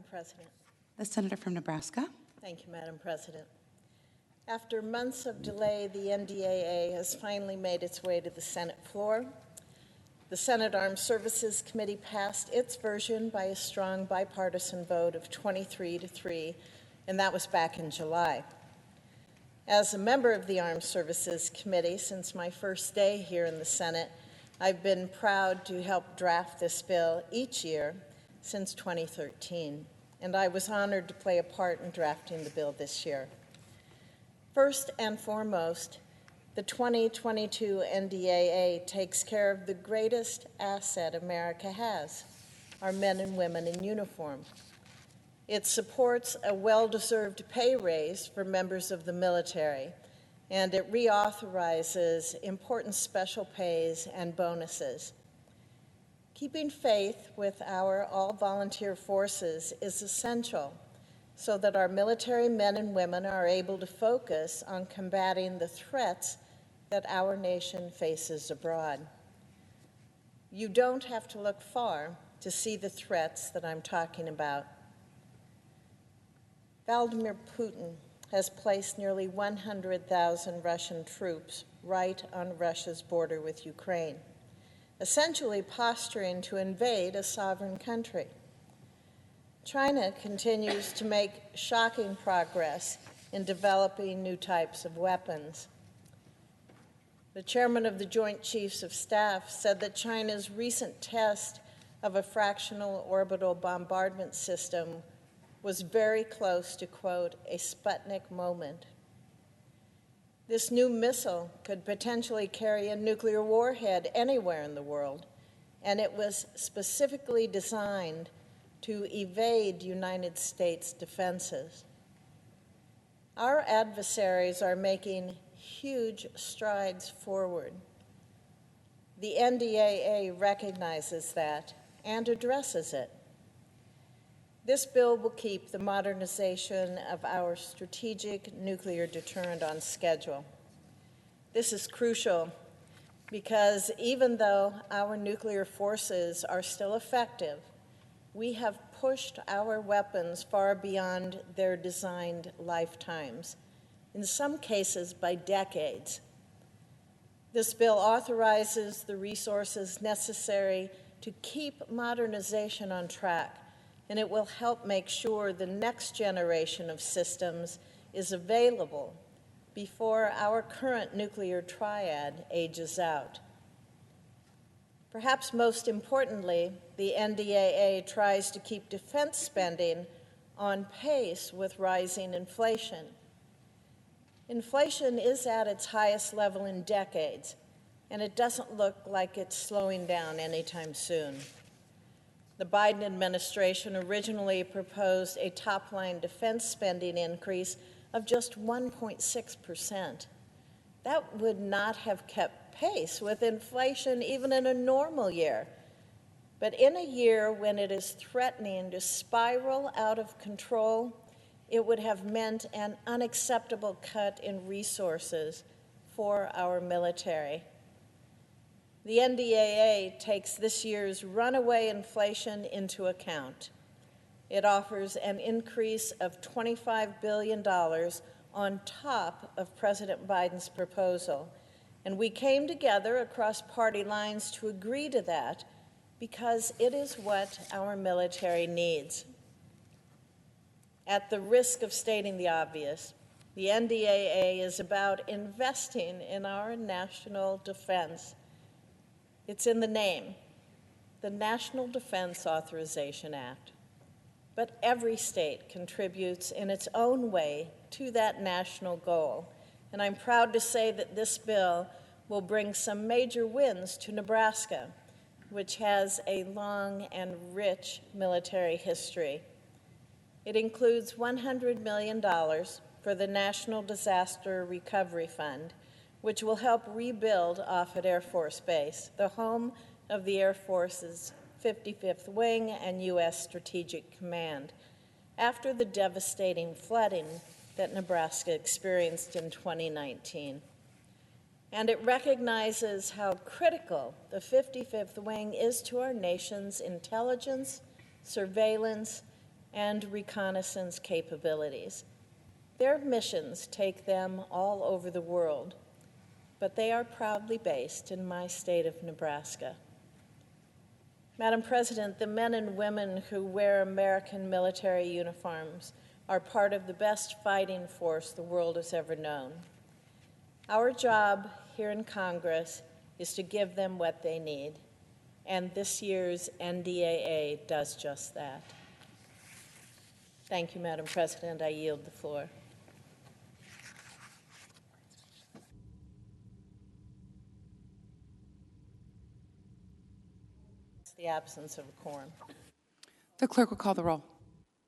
Madam President. The senator from Nebraska. Thank you, Madam President. After months of delay, the NDAA has finally made its way to the Senate floor. The Senate Armed Services Committee passed its version by a strong bipartisan vote of 23-3, and that was back in July. As a member of the Armed Services Committee since my first day here in the Senate, I've been proud to help draft this bill each year since 2013, and I was honored to play a part in drafting the bill this year. First and foremost, the 2022 NDAA takes care of the greatest asset America has, our men and women in uniform. It supports a well-deserved pay raise for members of the military, and it reauthorizes important special pays and bonuses. Keeping faith with our all-volunteer forces is essential so that our military men and women are able to focus on combating the threats that our nation faces abroad. You don't have to look far to see the threats that I'm talking about. Vladimir Putin has placed nearly 100,000 Russian troops right on Russia's border with Ukraine, essentially posturing to invade a sovereign country. China continues to make shocking progress in developing new types of weapons. The chairman of the Joint Chiefs of Staff said that China's recent test of a fractional orbital bombardment system was very close to, quote, a Sputnik moment. This new missile could potentially carry a nuclear warhead anywhere in the world, and it was specifically designed to evade United States defenses. Our adversaries are making huge strides forward. The NDAA recognizes that and addresses it. This bill will keep the modernization of our strategic nuclear deterrent on schedule. This is crucial because even though our nuclear forces are still effective, we have pushed our weapons far beyond their designed lifetimes, in some cases by decades. This bill authorizes the resources necessary to keep modernization on track, and it will help make sure the next generation of systems is available before our current nuclear triad ages out. Perhaps most importantly, the NDAA tries to keep defense spending on pace with rising inflation. Inflation is at its highest level in decades, and it doesn't look like it's slowing down anytime soon. The Biden administration originally proposed a top-line defense spending increase of just 1.6%. That would not have kept pace with inflation even in a normal year. But in a year when it is threatening to spiral out of control, it would have meant an unacceptable cut in resources for our military. The NDAA takes this year's runaway inflation into account. It offers an increase of $25 billion on top of President Biden's proposal, and we came together across party lines to agree to that because it is what our military needs. At the risk of stating the obvious, the NDAA is about investing in our national defense. It's in the name, the National Defense Authorization Act. But every state contributes in its own way to that national goal. And I'm proud to say that this bill will bring some major wins to Nebraska, which has a long and rich military history. It includes $100 million for the National Disaster Recovery Fund, which will help rebuild Offutt Air Force Base, the home of the Air Force's 55th Wing and U.S. Strategic Command, after the devastating flooding that Nebraska experienced in 2019. And it recognizes how critical the 55th Wing is to our nation's intelligence, surveillance, and reconnaissance capabilities. Their missions take them all over the world, but they are proudly based in my state of Nebraska. Madam President, the men and women who wear American military uniforms are part of the best fighting force the world has ever known. Our job here in Congress is to give them what they need, and this year's NDAA does just that. Thank you, Madam President. I yield the floor. It's the absence of a quorum. The clerk will call the roll.